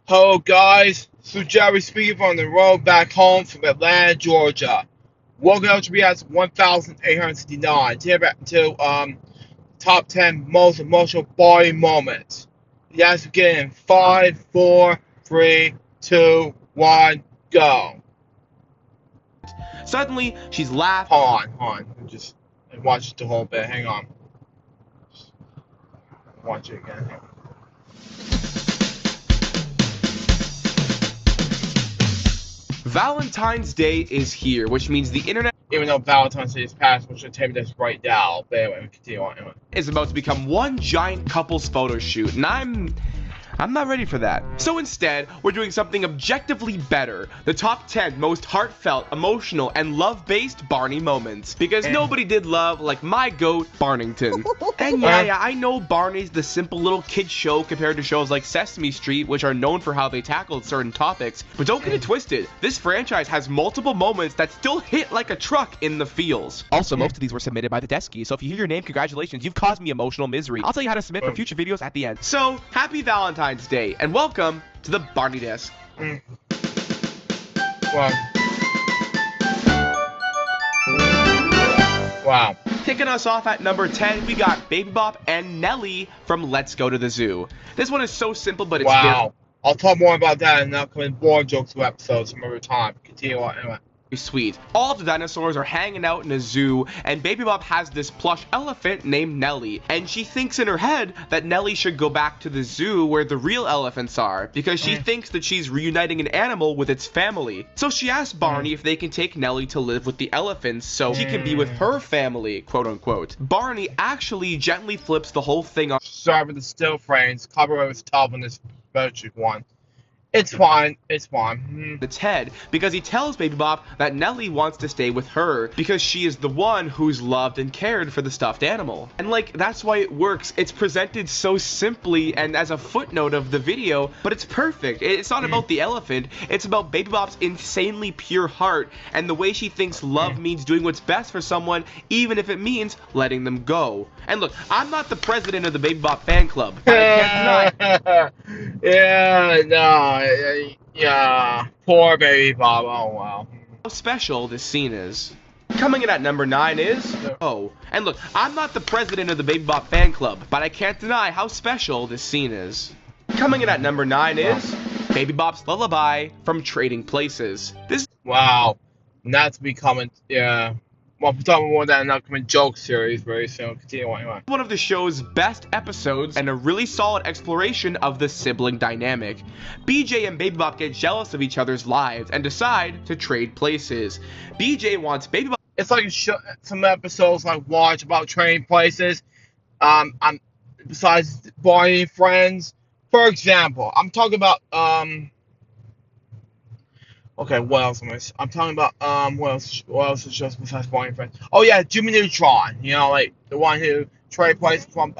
Hello guys, so Jerry speaking from the road back home from Atlanta, Georgia. Welcome to LJPCBM 1869. Today back to top 10 most emotional Barney moments. You guys begin in 5, 4, 3, 2, 1, go. Suddenly, she's laughing. Hold on. Just watch it the whole bit. Hang on. Watch it again. Hang on. Valentine's Day is here, which means the internet Even though Valentine's Day is past, which should take this right now. But anyway, we continue on. Anyway. is about to become one giant couple's photo shoot, and I'm not ready for that. So instead, we're doing something objectively better. The top 10 most heartfelt, emotional, and love-based Barney moments. Because nobody did love like my goat, Barnington. And yeah, I know Barney's the simple little kid show compared to shows like Sesame Street, which are known for how they tackled certain topics. But don't get it twisted. This franchise has multiple moments that still hit like a truck in the feels. Also, most of these were submitted by the Desky, so if you hear your name, congratulations, you've caused me emotional misery. I'll tell you how to submit for future videos at the end. So, happy Valentine's Day, and welcome to the Barney Desk. Wow. Kicking us off at number 10, we got Baby Bop and Nelly from Let's Go to the Zoo. This one is so simple, but it's Wow. I'll talk more about that in the upcoming board jokes episodes some other time. Continue on anyway. sweet. All of the dinosaurs are hanging out in a zoo, and Baby Bop has this plush elephant named Nelly, and she thinks in her head that Nelly should go back to the zoo where the real elephants are, because she thinks that she's reuniting an animal with its family. So she asks Barney if they can take Nelly to live with the elephants so she can be with her family, quote unquote. Barney actually gently flips the whole thing off. Sorry for the still frames. Copyright was tough on this specific one. It's fine. It's fine. Its head because he tells Baby Bop that Nelly wants to stay with her because she is the one who's loved and cared for the stuffed animal. And like, that's why it works. It's presented so simply and as a footnote of the video, but it's perfect. It's not about the elephant. It's about Baby Bop's insanely pure heart and the way she thinks love means doing what's best for someone, even if it means letting them go. And look, I'm not the president of the Baby Bop fan club, but I can't deny. Yeah. Poor Baby Bob. Oh wow. How special this scene is. Coming in at number 9 is... Oh, and look, I'm not the president of the Baby Bop fan club, but I can't deny how special this scene is. Coming in at number 9 is... Baby Bop's Lullaby from Trading Places. This... Wow. And that's becoming... Yeah. Well, we're talking more than an upcoming joke series very soon. Continue on anyway. One of the show's best episodes and a really solid exploration of the sibling dynamic. BJ and Baby Bop get jealous of each other's lives and decide to trade places. BJ wants Baby Bop... It's like some episodes like watch about trading places. I'm besides Barney and Friends. For example, I'm talking about Okay, what else I'm talking about? What else is just besides Barney and Friends? Oh yeah, Jimmy Neutron. You know, like the one who trade places from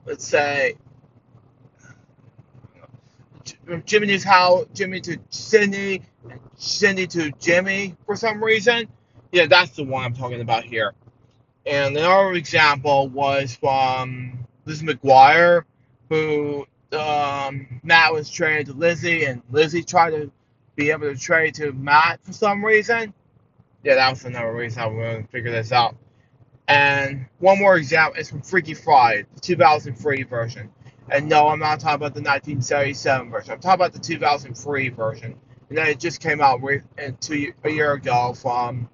let's say Jimmy's house, Jimmy to Cindy, and Cindy to Jimmy for some reason. Yeah, that's the one I'm talking about here. And another example was from Liz McGuire, who Matt was traded to Lizzie, and Lizzie tried to be able to trade to Matt for some reason. Yeah, that was another reason I was going to figure this out. And one more example is from Freaky Friday, the 2003 version. And no, I'm not talking about the 1977 version. I'm talking about the 2003 version. And then it just came out a year ago from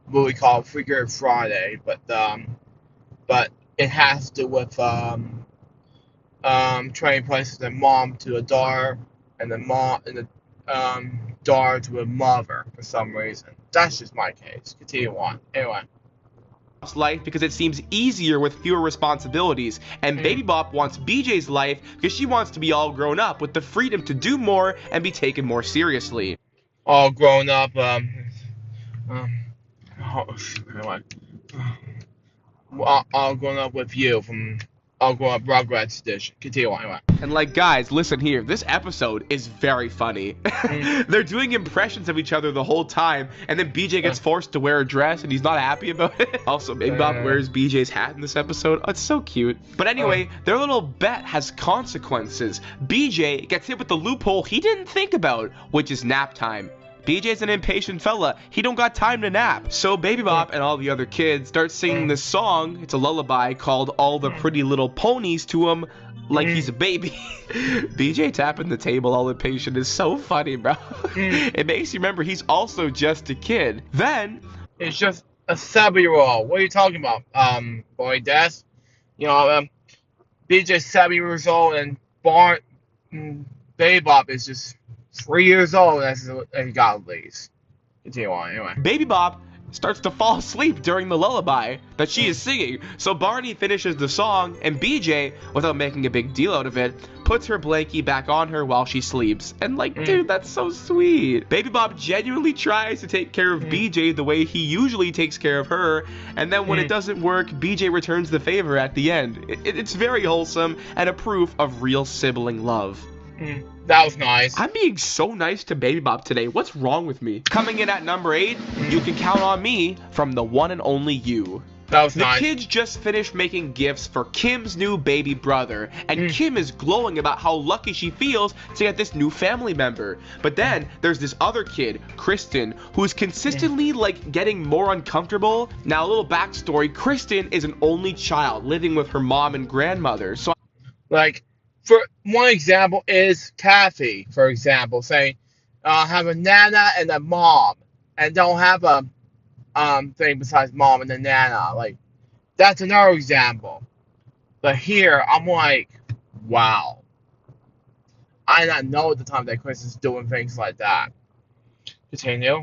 a movie called Freaky Friday. But it has to do with trading places the mom to a daughter and the daughter to a mother for some reason. That's just my case. Continue on. Anyway. life because it seems easier with fewer responsibilities, and Baby Bop wants BJ's life because she wants to be all grown up with the freedom to do more and be taken more seriously. All grown up, anyway. All grown up with you from Grown Up Rugrats edition. Continue on, anyway. And like, guys, listen here. This episode is very funny. They're doing impressions of each other the whole time, and then BJ gets forced to wear a dress, and he's not happy about it. Also, Big Bob wears BJ's hat in this episode. Oh, it's so cute. But anyway, their little bet has consequences. BJ gets hit with the loophole he didn't think about, which is nap time. BJ's an impatient fella. He don't got time to nap. So Baby Bop and all the other kids start singing this song. It's a lullaby called All the Pretty Little Ponies to him like he's a baby. BJ tapping the table all impatient is so funny, bro. It makes you remember he's also just a kid. Then it's just a 7-year-old. What are you talking about, boy, Des? You know, BJ's 7 years old and Baby Bop is just 3 years old and he got leaves. Continue on, anyway. Baby Bop starts to fall asleep during the lullaby that she is singing. So Barney finishes the song, and BJ, without making a big deal out of it, puts her blankie back on her while she sleeps. And like, dude, that's so sweet. Baby Bop genuinely tries to take care of BJ the way he usually takes care of her, and then when it doesn't work, BJ returns the favor at the end. It's very wholesome and a proof of real sibling love. That was nice. I'm being so nice to Baby Bop today. What's wrong with me? Coming in at number 8, You Can Count on Me from the one and only You. That was nice. The kids just finished making gifts for Kim's new baby brother, and Kim is glowing about how lucky she feels to get this new family member. But then there's this other kid, Kristen, who's consistently like getting more uncomfortable. Now, a little backstory: Kristen is an only child living with her mom and grandmother. So, like, for one example is Kathy, for example, saying, have a nana and a mom, and don't have a thing besides mom and a nana. Like, that's another example. But here, I'm like, wow. I did not know at the time that Chris is doing things like that. Continue.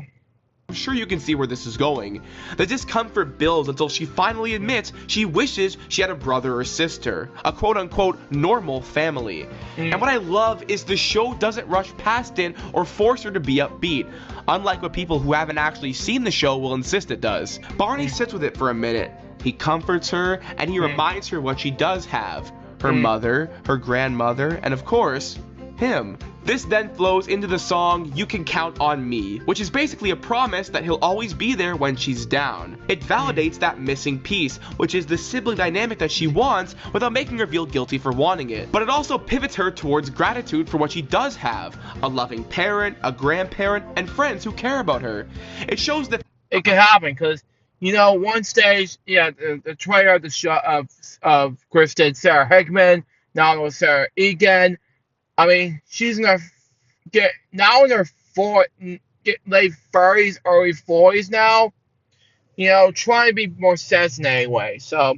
I'm sure you can see where this is going. The discomfort builds until she finally admits she wishes she had a brother or sister, a quote-unquote normal family. And what I love is the show doesn't rush past it or force her to be upbeat, unlike what people who haven't actually seen the show will insist it does. Barney sits with it for a minute. He comforts her, and he reminds her what she does have: her mother, her grandmother, and of course, him. This then flows into the song You Can Count on Me, which is basically a promise that he'll always be there when she's down. It validates that missing piece, which is the sibling dynamic that she wants without making her feel guilty for wanting it. But it also pivots her towards gratitude for what she does have: a loving parent, a grandparent, and friends who care about her. It shows that it can happen because, you know, one stage, the trailer of the show of Kristen, Sarah Hickman, now it was Sarah Egan. I mean, she's in her now in her late 30s, early 40s now. You know, trying to be more sensitive anyway. So,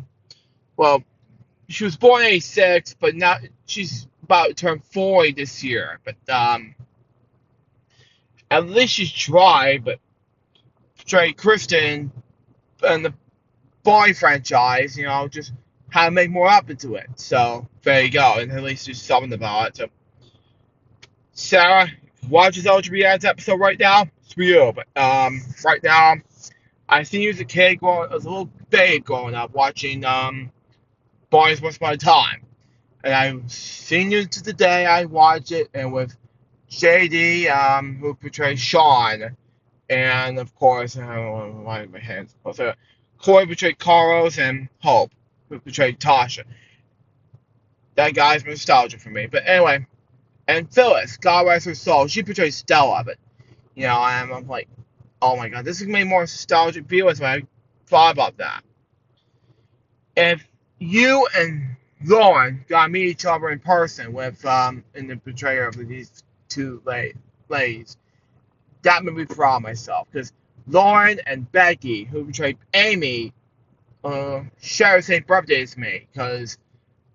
well, she was born in 86, but now she's about to turn 40 this year. But at least she's tried. But portray Kristen and the Barney franchise, you know, just how to make more up into it. So there you go, and at least there's something about it. So, Sarah, watch this LJPCBM episode right now. It's for you. But right now, I seen you as a kid, as a little babe growing up, watching Barney's Once Upon a Time, and I've seen you to the day I watch it, and with JD, who portrays Sean, and of course, I don't know why my hands. Also, Corey portrayed Carlos, and Hope, who portrayed Tasha. That guy's nostalgia for me. But anyway. And Phyllis, God rest her soul, she portrays Stella, but, you know, I'm like, oh my god, this is going to be more nostalgic viewers when I thought about that. If you and Lauren got to meet each other in person with, in the portrayal of these two ladies, that made me proud of myself, because Lauren and Becky, who portrayed Amy, share the same birthday as me, because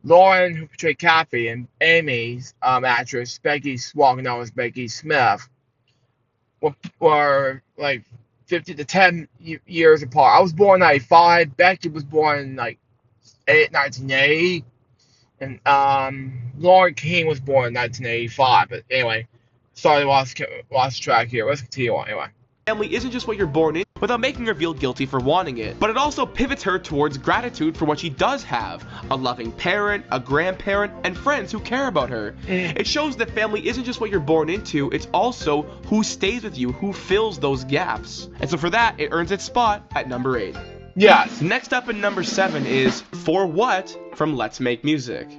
Lauren, who portrayed Kathy, and Amy's actress, Becky Swan, known as Becky Smith, were like 50 to 10 years apart. I was born in 95. Becky was born in like 1980. And Lauren King was born in 1985. But anyway, sorry, lost track here. Let's continue on anyway. family isn't just what you're born in without making her feel guilty for wanting it. But it also pivots her towards gratitude for what she does have: a loving parent, a grandparent, and friends who care about her. It shows that family isn't just what you're born into, it's also who stays with you, who fills those gaps. And so for that, it earns its spot at number 8. Yes. Next up in number 7 is For What from Let's Make Music.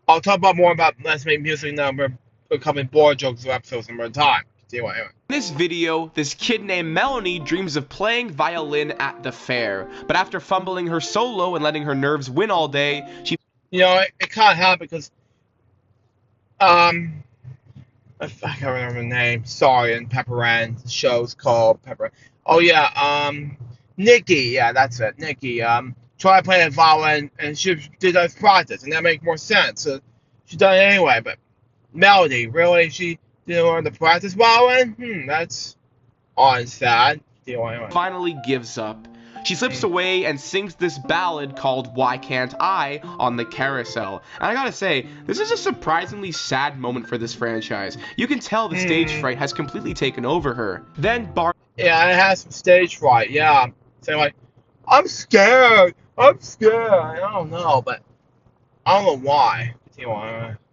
I'll talk more about Let's Make Music number becoming board jokes or episodes number time. Anyway. In this video, this kid named Melanie dreams of playing violin at the fair, but after fumbling her solo and letting her nerves win all day, she... It kind of happened because, I can't remember the name. Sorry, in Pepper Ann. The show's called Pepper Ann. Oh yeah, Nikki. Yeah, that's it. Nikki. Tried to play the violin, and she did that practice, and that makes more sense. So she done it anyway. But Melody, really, she didn't learn to practice violin? That's odd and sad. Anyway. Finally gives up. She slips away and sings this ballad called Why Can't I on the carousel. And I gotta say, this is a surprisingly sad moment for this franchise. You can tell the stage fright has completely taken over her. Then Barney... Yeah, it has some stage fright, yeah. Saying like, I'm scared. I don't know, but I don't know why.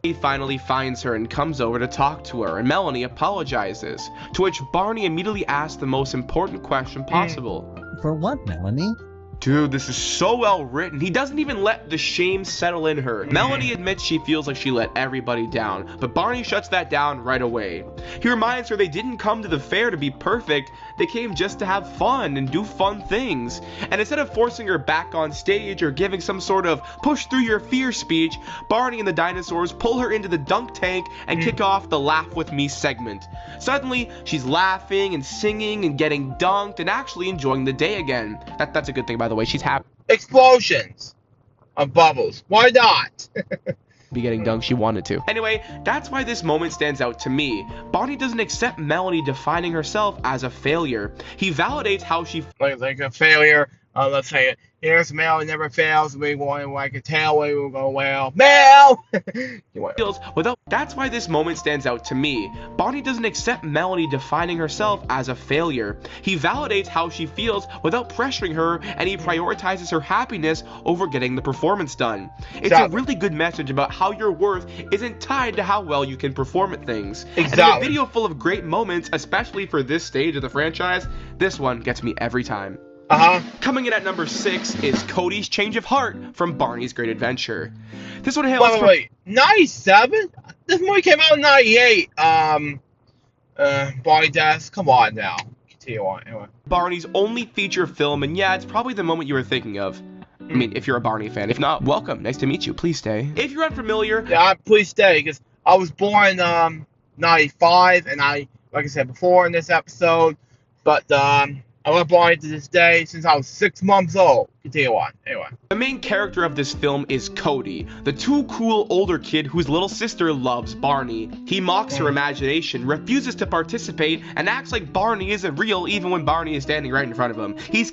He finally finds her and comes over to talk to her, and Melanie apologizes, to which Barney immediately asks the most important question possible. For what, Melanie? Dude, this is so well written. He doesn't even let the shame settle in her. Melanie admits she feels like she let everybody down, but Barney shuts that down right away. He reminds her they didn't come to the fair to be perfect, they came just to have fun and do fun things. And instead of forcing her back on stage or giving some sort of push through your fear speech, Barney and the dinosaurs pull her into the dunk tank and kick off the Laugh With Me segment. Suddenly, she's laughing and singing and getting dunked and actually enjoying the day again. That's a good thing, by the way. She's happy. Explosions of bubbles. Why not? Be getting dunked, she wanted to. Anyway, that's why this moment stands out to me. Barney doesn't accept Melanie defining herself as a failure. He validates how she... Like a failure. Let's say, here's Mel, it never fails. We want like a tail, we will go, well, Mel! feels without... That's why this moment stands out to me. Barney doesn't accept Melanie defining herself as a failure. He validates how she feels without pressuring her, and he prioritizes her happiness over getting the performance done. It's a really good message about how your worth isn't tied to how well you can perform at things. And in a video full of great moments, especially for this stage of the franchise, this one gets me every time. Coming in at number 6 is Cody's Change of Heart from Barney's Great Adventure. This one hails from... Wait, 97? This movie came out in 98. Barney Death, come on now. Continue on, anyway. Barney's only feature film, and yeah, it's probably the moment you were thinking of. I mean, if you're a Barney fan. If not, welcome. Nice to meet you. Please stay. If you're unfamiliar... Yeah, please stay, because I was born in 95, and like I said before in this episode, but I love Barney to this day since I was 6 months old. Continue on. Anyway. The main character of this film is Cody, the too cool older kid whose little sister loves Barney. He mocks her imagination, refuses to participate, and acts like Barney isn't real even when Barney is standing right in front of him. He's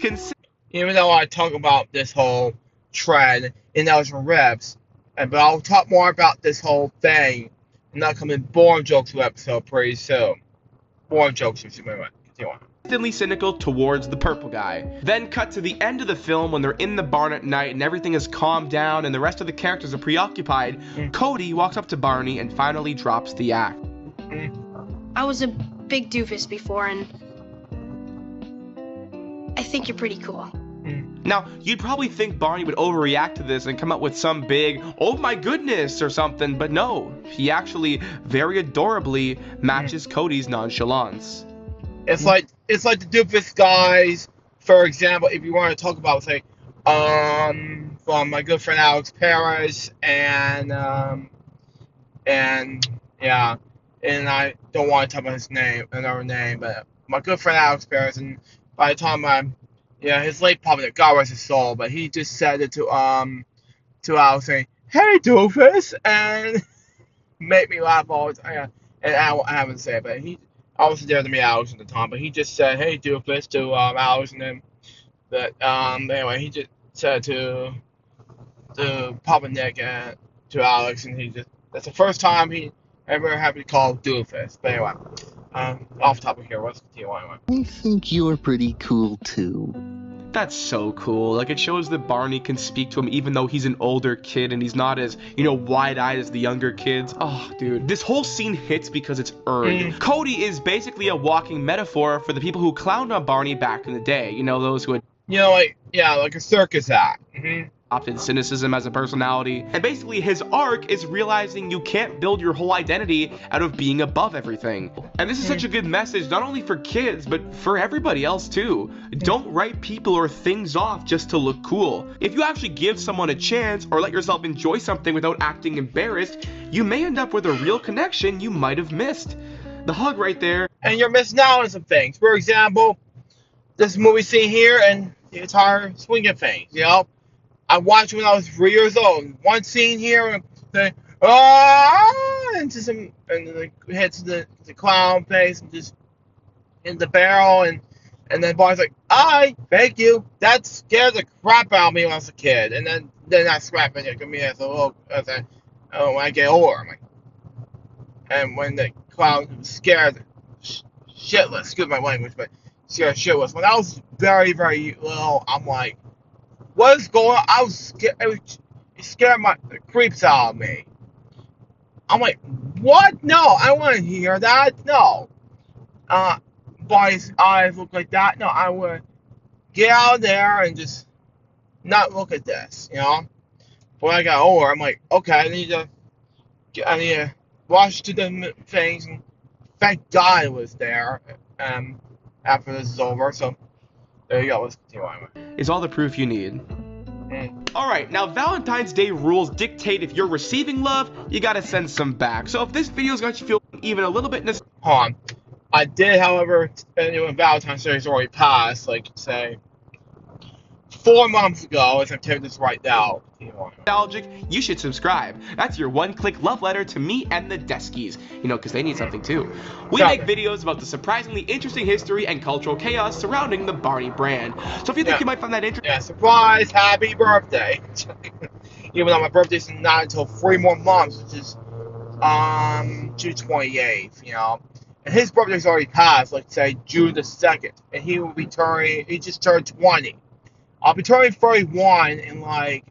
even though I talk about this whole trend in those revs, but I'll talk more about this whole thing in the upcoming Born Jokes episode pretty soon. Born Jokes, continue on. Cynical towards the purple guy. Then cut to the end of the film when they're in the barn at night and everything is calmed down and the rest of the characters are preoccupied. Cody walks up to Barney and finally drops the act. I was a big doofus before, and I think you're pretty cool. Now, you'd probably think Barney would overreact to this and come up with some big, oh my goodness, or something, but no. He actually very adorably matches Cody's nonchalance. It's like the doofus guys, for example, if you want to talk about, say, from my good friend Alex Perez, and I don't want to talk about his name, another name, but my good friend Alex Perez, and by the time his late public, God rest his soul, but he just said it to Alex, saying, "Hey doofus," and made me laugh all the time. And I haven't said it, but I was there to meet Alex at the time, but he just said, "Hey, doofus," to Alex, and then, but anyway, he just said to Papa Nick and to Alex, and that's the first time he ever had to call doofus. But anyway, Off topic here. Let's continue on. I think you're pretty cool too. That's so cool. Like, it shows that Barney can speak to him even though he's an older kid and he's not as, you know, wide-eyed as the younger kids. Oh, dude. This whole scene hits because it's earned. Cody is basically a walking metaphor for the people who clowned on Barney back in the day. You know, those who had like a circus act. adopted cynicism as a personality. And basically his arc is realizing you can't build your whole identity out of being above everything. And this is such a good message, not only for kids, but for everybody else too. Don't write people or things off just to look cool. If you actually give someone a chance or let yourself enjoy something without acting embarrassed, you may end up with a real connection you might have missed. The hug right there. And you're missing out on some things. For example, this movie scene here and the entire swinging thing, you know? I watched when I was 3 years old. One scene here, and they, into some, and then hits the clown face and just in the barrel, and then Barney's like, thank you. That scared the crap out of me when I was a kid. And then I scrap it to me as when I get older. I'm like, and when the clown was scared shitless, excuse my language, but scared shitless. When I was very, very little, I'm like, what is going on? I was scared. It scared the creeps out of me. I'm like, what? No, I want to hear that. No. Barney's eyes look like that. No, I would get out there and just not look at this, you know? When I got older, I'm like, okay, I need to rush to the things, and thank God it was there after this is over. So there you go. Let's continue on. Is all the proof you need. Alright, now Valentine's Day rules dictate if you're receiving love, you gotta send some back. So if this video's got you feeling even a little bit Hold on. I did, however, when Valentine's Day is already passed, like, say, 4 months ago, as I'm taking this right now. Nostalgic, you should subscribe. That's your one-click love letter to me and the Deskies. You know, because they need something too. We make videos about the surprisingly interesting history and cultural chaos surrounding the Barney brand. So if you think you might find that interesting... Yeah, surprise, happy birthday. Even though my birthday's not until 3 more months, which is, June 28th, you know. And his birthday's already passed, like, say, June the 2nd. And he will be he just turned 20. I'll be turning 31 in like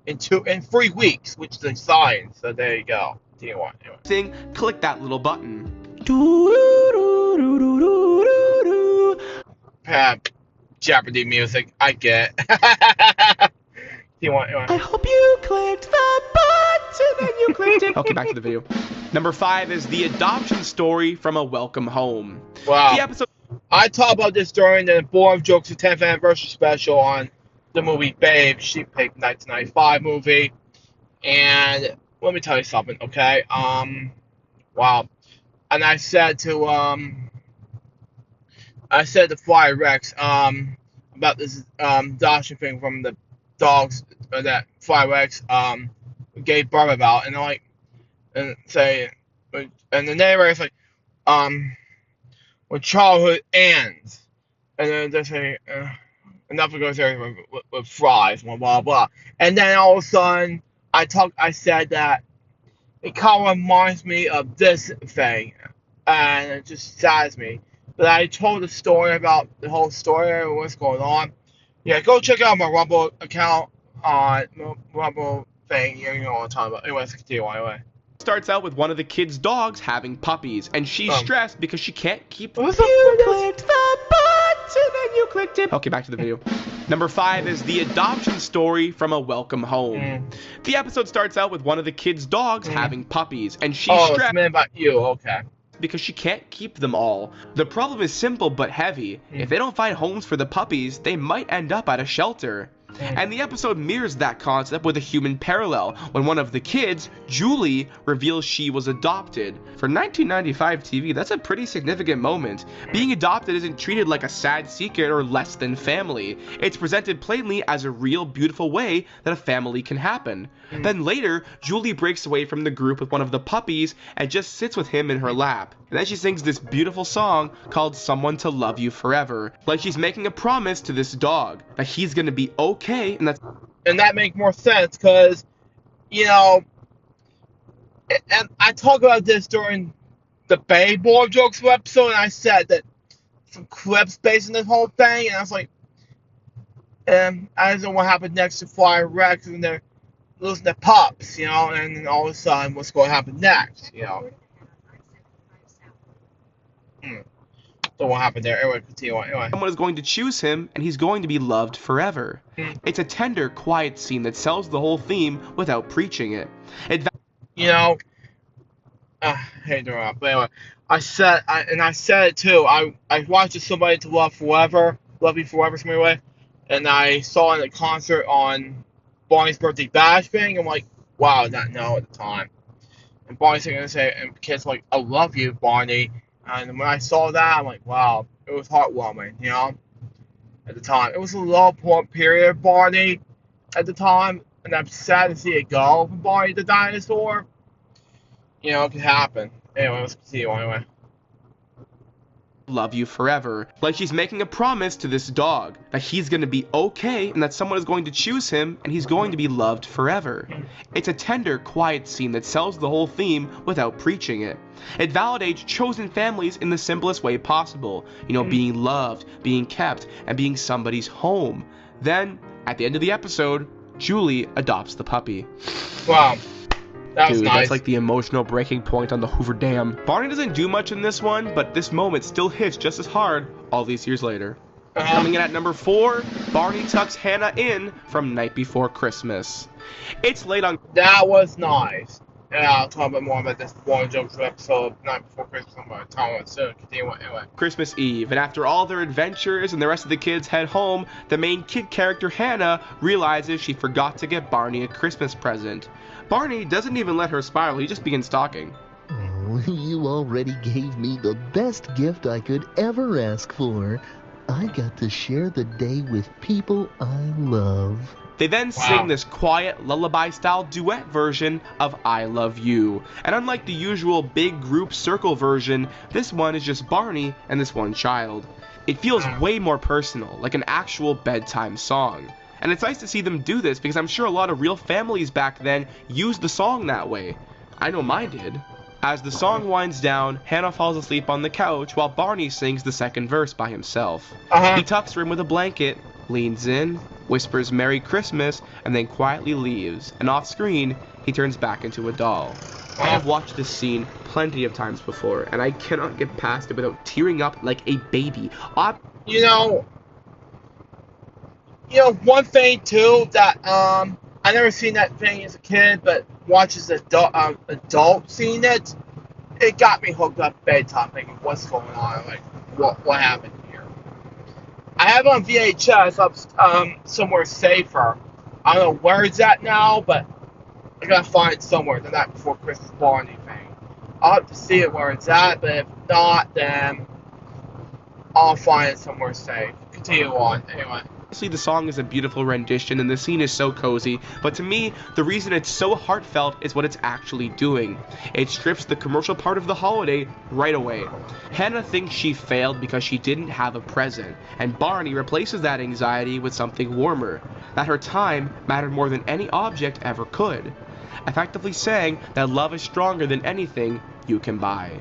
in 3 weeks, which is exciting. So there you go. Anyway. Click that little button. Jeopardy music, I get. I hope you clicked the button and you clicked it. Okay, back to the video. Number 5 is the adoption story from a welcome home. Wow. The episode. I talked about this during the Board of Jokes 10th anniversary special on the movie Babe, Sheep Pig 1995 movie. And let me tell you something, okay? Wow. And I said to Fly Rex, about this adoption thing from the dogs that Fly Rex gave birth about, and and the narrator's like, when childhood ends, and then they say, nothing goes there with fries, blah, blah, blah. And then all of a sudden, I said that it kind of reminds me of this thing, and it just saddens me. But I told the story about the whole story and what's going on. Yeah, go check out my Rumble account on Rumble thing. You know what I'm talking about. Anyway, let's continue anyway. Starts out with one of the kids' dogs having puppies, and she's stressed because she can't keep them. You clicked the button and you clicked it. Okay, back to the video. Number 5 is the adoption story from a welcome home. The episode starts out with one of the kids' dogs having puppies, and she's stressed. It's meant about you, okay. Because she can't keep them all. The problem is simple but heavy. If they don't find homes for the puppies, they might end up at a shelter. And the episode mirrors that concept with a human parallel, when one of the kids, Julie, reveals she was adopted. For 1995 TV, that's a pretty significant moment. Being adopted isn't treated like a sad secret or less than family. It's presented plainly as a real, beautiful way that a family can happen. Then later, Julie breaks away from the group with one of the puppies and just sits with him in her lap. And then she sings this beautiful song called Someone to Love You Forever. Like she's making a promise to this dog that he's gonna be okay, and that makes more sense, because, you know, and I talk about this during the Bay Boy jokes episode, and I said that some clips based on this whole thing, and I was like, I don't know what happened next to Fly Rex, and they're losing their pups, and then all of a sudden, what's going to happen next. So what happened there? Anyway, continue on. Anyway. Someone is going to choose him, and he's going to be loved forever. It's a tender, quiet scene that sells the whole theme without preaching it. I hate to interrupt, but anyway, I said it too. I watched Somebody to Love Forever, Love You Forever, some way, and I saw it at a concert on Barney's birthday bash thing. I'm like, wow, I did not know at the time. And Barney's going to say, and kids like, I love you, Barney. And when I saw that, I'm like, wow, it was heartwarming, at the time. It was a low point period, Barney, at the time, and I'm sad to see it go from Barney the dinosaur. It could happen. Anyway, let's continue anyway. Love you forever. Like she's making a promise to this dog that he's going to be okay and that someone is going to choose him and he's going to be loved forever. It's a tender, quiet scene that sells the whole theme without preaching it. It validates chosen families in the simplest way possible. Being loved, being kept, and being somebody's home. Then, at the end of the episode, Julie adopts the puppy. Wow. That was Dude, nice. That's like the emotional breaking point on the Hoover Dam. Barney doesn't do much in this one, but this moment still hits just as hard all these years later. Coming in at number 4, Barney tucks Hannah in from Night Before Christmas. It's late on... That was nice. Yeah, I'll talk a bit more about this one joke episode Night Before Christmas. I'm going to talk about it soon. Continue on anyway. Christmas Eve, and after all their adventures and the rest of the kids head home, the main kid character Hannah realizes she forgot to get Barney a Christmas present. Barney doesn't even let her spiral, he just begins talking. Oh, you already gave me the best gift I could ever ask for. I got to share the day with people I love. They then sing this quiet, lullaby-style duet version of I Love You. And unlike the usual big group circle version, this one is just Barney and this one child. It feels way more personal, like an actual bedtime song. And it's nice to see them do this because I'm sure a lot of real families back then used the song that way. I know mine did. As the song winds down, Hannah falls asleep on the couch while Barney sings the second verse by himself. He tucks her in with a blanket, leans in, whispers Merry Christmas, and then quietly leaves. And off screen, he turns back into a doll. I have watched this scene plenty of times before, and I cannot get past it without tearing up like a baby. One thing too that I never seen that thing as a kid, but watches adult seeing it, it got me hooked up bedtime, thinking what's going on, like what happened here. I have it on VHS up somewhere safer. I don't know where it's at now, but I gotta find it somewhere. The Night Before Christmas Barney thing. I'll have to see it where it's at, but if not, then I'll find it somewhere safe. Continue on anyway. Obviously, the song is a beautiful rendition and the scene is so cozy, but to me, the reason it's so heartfelt is what it's actually doing. It strips the commercial part of the holiday right away. Hannah thinks she failed because she didn't have a present, and Barney replaces that anxiety with something warmer, that her time mattered more than any object ever could, effectively saying that love is stronger than anything you can buy.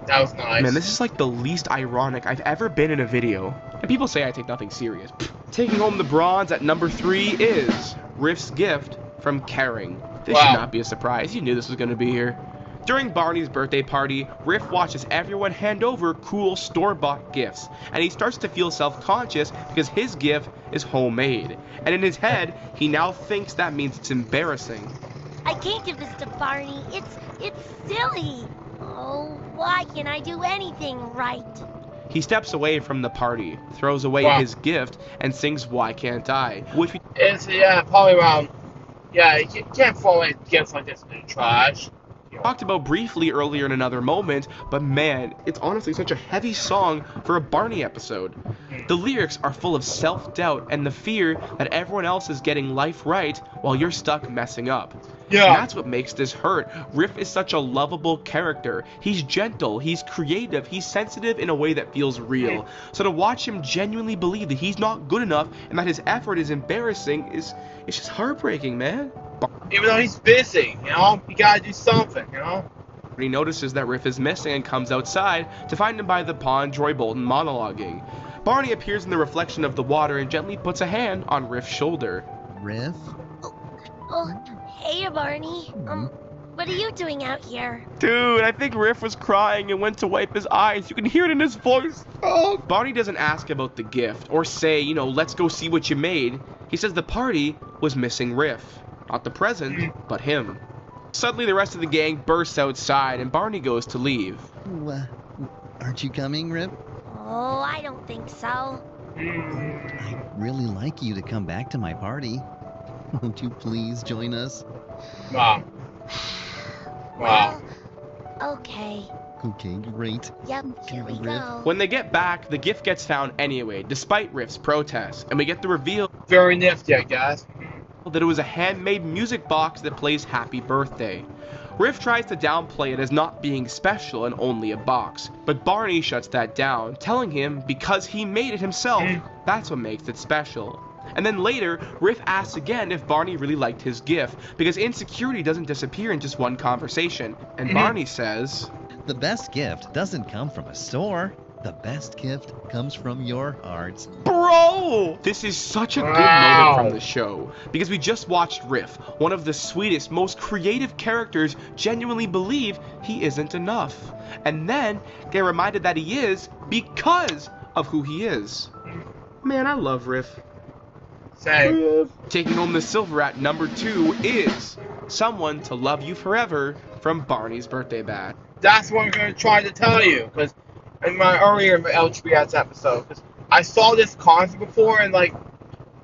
That was nice. Man, this is like the least ironic I've ever been in a video. And people say I take nothing serious. Taking home the bronze at number 3 is Riff's gift from Caring. This should not be a surprise. You knew this was going to be here. During Barney's birthday party, Riff watches everyone hand over cool store-bought gifts, and he starts to feel self-conscious because his gift is homemade. And in his head, he now thinks that means it's embarrassing. I can't give this to Barney. It's silly. Oh, why can't I do anything right? He steps away from the party, throws away his gift, and sings Why Can't I? Which it's, probably around, you can't throw away gifts like this in the trash. Talked about briefly earlier in another moment, but man, it's honestly such a heavy song for a Barney episode. The lyrics are full of self-doubt and the fear that everyone else is getting life right while you're stuck messing up. And that's what makes this hurt. Riff is such a lovable character. He's gentle, he's creative, he's sensitive in a way that feels real. So to watch him genuinely believe that he's not good enough and that his effort is embarrassing it's just heartbreaking, man. Even though he's busy, you gotta do something, He notices that Riff is missing and comes outside to find him by the pond, Troy Bolton monologuing. Barney appears in the reflection of the water and gently puts a hand on Riff's shoulder. Riff? Oh, hey, Barney. What are you doing out here? Dude, I think Riff was crying and went to wipe his eyes. You can hear it in his voice. Oh. Barney doesn't ask about the gift or say, let's go see what you made. He says the party was missing Riff. Not the present, but him. Suddenly, the rest of the gang bursts outside and Barney goes to leave. Aren't you coming, Riff? Oh, I don't think so. I'd really like you to come back to my party. Won't you please join us? Wow. Well, okay. Okay, great. Yep, here we go. When they get back, the gift gets found anyway, despite Riff's protests, and we get the reveal Very nifty, I guess. that it was a handmade music box that plays Happy Birthday. Riff tries to downplay it as not being special and only a box, but Barney shuts that down, telling him because he made it himself, that's what makes it special. And then later, Riff asks again if Barney really liked his gift, because insecurity doesn't disappear in just one conversation, and Barney says, The best gift doesn't come from a store. The best gift comes from your heart. Bro! This is such a good moment from the show, because we just watched Riff, one of the sweetest, most creative characters, genuinely believe he isn't enough. And then, get reminded that he is because of who he is. Man, I love Riff. Same. Taking home the silver at number 2 is Someone to Love You Forever from Barney's Birthday Bash. That's what I'm going to try to tell you, because in my earlier LJPCBM episode, because I saw this concert before, and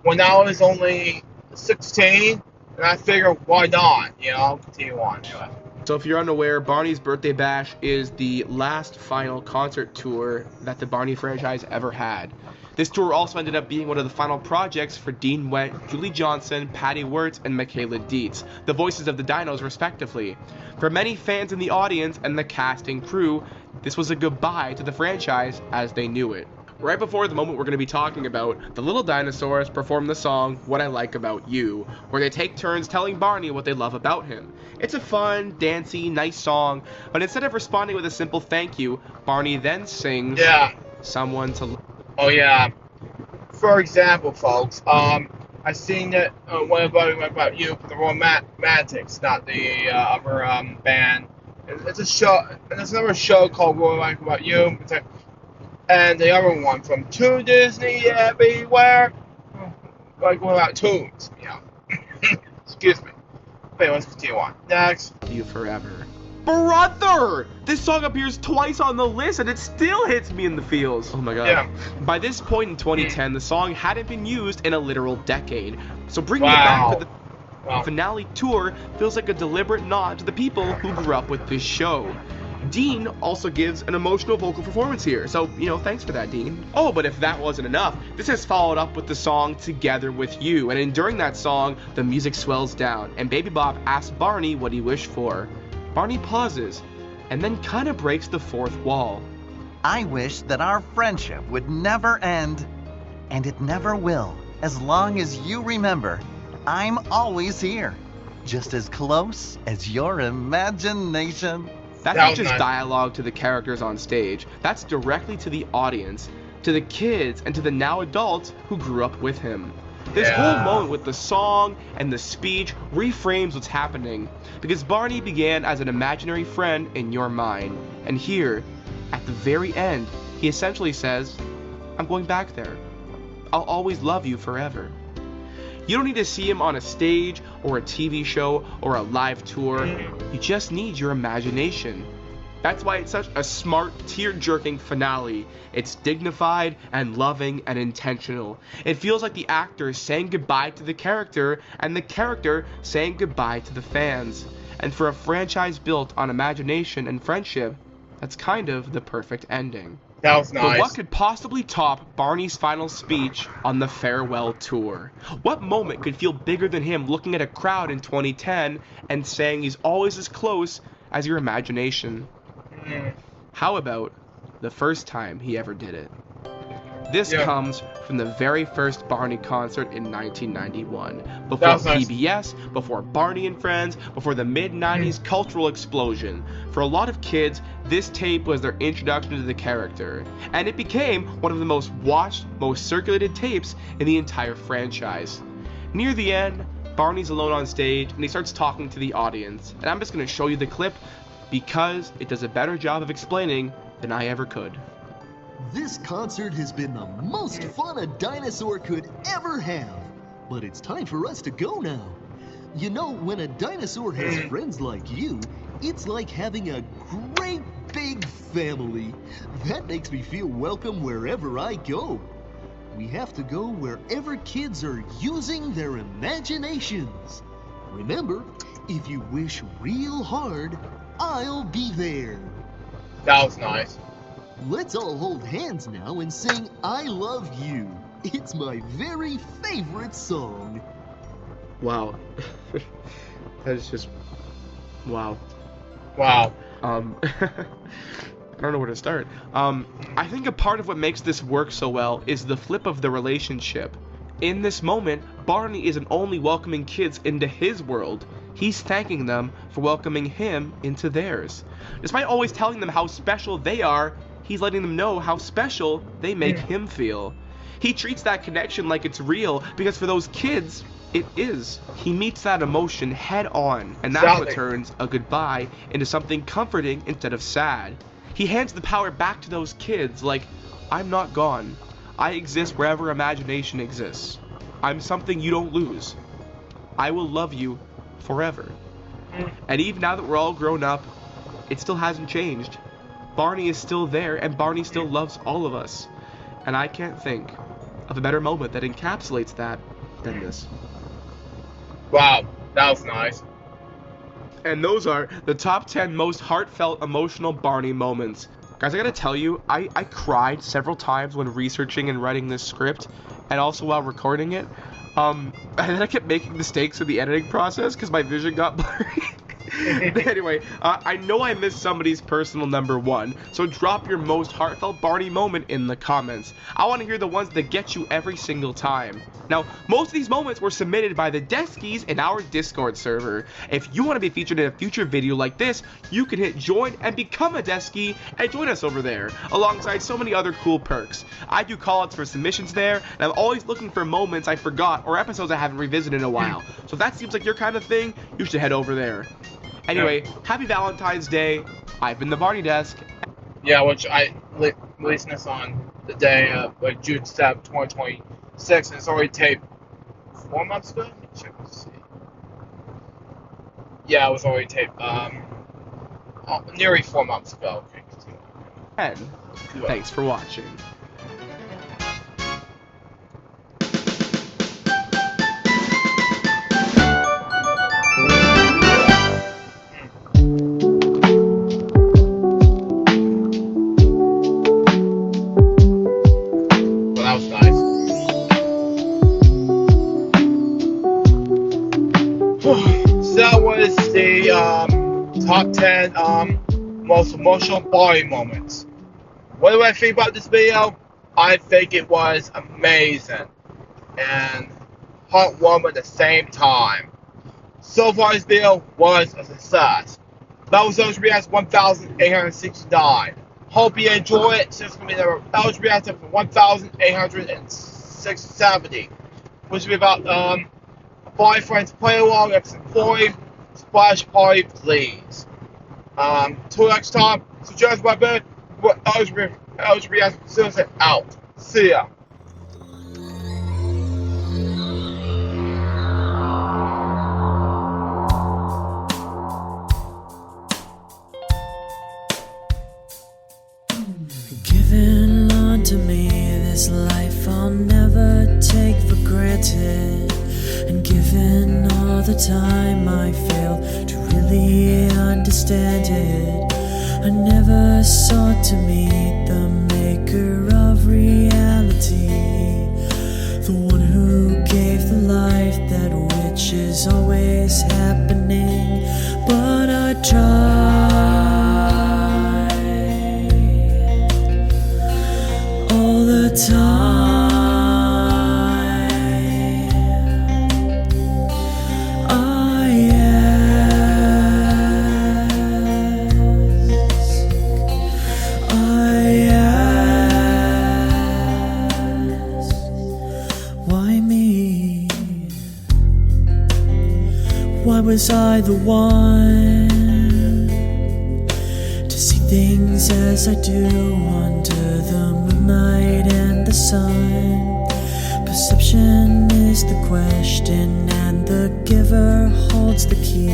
when I was only 16, and I figured, why not? I'll continue on. Anyway. So if you're unaware, Barney's Birthday Bash is the last final concert tour that the Barney franchise ever had. This tour also ended up being one of the final projects for Dean Wett, Julie Johnson, Patty Wirtz, and Michaela Dietz, the voices of the Dinos respectively. For many fans in the audience and the cast and crew, this was a goodbye to the franchise as they knew it. Right before the moment we're going to be talking about, the little dinosaurs perform the song What I Like About You, where they take turns telling Barney what they love about him. It's a fun, dancey, nice song, but instead of responding with a simple thank you, Barney then sings Someone to... Oh, yeah. For example, folks, I seen it What About You for the Romantics, not the other band. It's a show, and there's another show called What I Like About You. And the other one from To Disney Everywhere, what about tunes, Excuse me. Wait, let's continue on. Next. You Forever. Brother! This song appears twice on the list and it still hits me in the feels. Oh my god. Yeah. By this point in 2010, the song hadn't been used in a literal decade. So bringing it back for the finale tour feels like a deliberate nod to the people who grew up with this show. Dean also gives an emotional vocal performance here, so, thanks for that, Dean. Oh, but if that wasn't enough, this has followed up with the song Together With You, and during that song, the music swells down, and Baby Bop asks Barney what he wished for. Barney pauses, and then kind of breaks the fourth wall. I wish that our friendship would never end, and it never will, as long as you remember, I'm always here, just as close as your imagination. That's not just dialogue to the characters on stage. That's directly to the audience, to the kids, and to the now adults who grew up with him. This whole moment with the song and the speech reframes what's happening, because Barney began as an imaginary friend in your mind, and here, at the very end, he essentially says, I'm going back there. I'll always love you forever. You don't need to see him on a stage, or a TV show, or a live tour. You just need your imagination. That's why it's such a smart, tear-jerking finale. It's dignified and loving and intentional. It feels like the actor saying goodbye to the character, and the character saying goodbye to the fans. And for a franchise built on imagination and friendship, that's kind of the perfect ending. That was nice. But what could possibly top Barney's final speech on the farewell tour? What moment could feel bigger than him looking at a crowd in 2010 and saying he's always as close as your imagination? How about the first time he ever did it? This Yeah. comes from the very first Barney concert in 1991. Before That's nice. PBS, before Barney and Friends, before the mid-90s cultural explosion. For a lot of kids, this tape was their introduction to the character, and it became one of the most watched, most circulated tapes in the entire franchise. Near the end, Barney's alone on stage, and he starts talking to the audience, and I'm just going to show you the clip because it does a better job of explaining than I ever could. This concert has been the most fun a dinosaur could ever have. But it's time for us to go now. You know, when a dinosaur has friends like you, it's like having a great big family. That makes me feel welcome wherever I go. We have to go wherever kids are using their imaginations. Remember, if you wish real hard, I'll be there. That was nice. Let's all hold hands now and sing I Love You. It's my very favorite song. Wow. That is just... wow. Wow. I don't know where to start. I think a part of what makes this work so well is the flip of the relationship. In this moment, Barney isn't only welcoming kids into his world, he's thanking them for welcoming him into theirs. Despite always telling them how special they are, he's letting them know how special they make him feel. He treats that connection like it's real because for those kids, it is. He meets that emotion head on, and that's what turns a goodbye into something comforting instead of sad. He hands the power back to those kids like, I'm not gone. I exist wherever imagination exists. I'm something you don't lose. I will love you forever. And even now that we're all grown up, it still hasn't changed. Barney is still there, and Barney still loves all of us. And I can't think of a better moment that encapsulates that than this. Wow, that was nice. And those are the top 10 most heartfelt, emotional Barney moments. Guys, I gotta tell you, I cried several times when researching and writing this script, and also while recording it. And then I kept making mistakes in the editing process because my vision got blurry. But anyway, I know I missed somebody's personal number one, so drop your most heartfelt Barney moment in the comments. I want to hear the ones that get you every single time. Now, most of these moments were submitted by the Deskies in our Discord server. If you want to be featured in a future video like this, you can hit join and become a Deskie and join us over there, alongside so many other cool perks. I do callouts for submissions there, and I'm always looking for moments I forgot or episodes I haven't revisited in a while. So if that seems like your kind of thing, you should head over there. Anyway, happy Valentine's Day. I've been the Barney Desk. Yeah, which I released this on the day of June 7th, 2026, and it's already taped 4 months ago? Let me check and see. Yeah, it was already taped nearly 4 months ago. Okay, continue. And thanks for watching. So that was the top 10 most emotional Barney moments. What do I think about this video? I think it was amazing and heartwarming at the same time. So far, this video was a success. That was LJPCBM 1869. Hope you enjoy it. So it's going to be the LJPCBM 1870, which will be about Five Friends Play Along, ex-employee, Splash Party, please. Till next time, suggest my bed, LJPCBM out. See ya. Given unto me this life I'll never take for granted, and given all the time I failed to really understand it, I never sought to meet the maker of reality, the one who gave the life that which is always happening, but I tried. All all the time. I ask, why me? Why was I the one to see things as I do under the moonlight and the sun? Perception is the question, and the giver holds the key.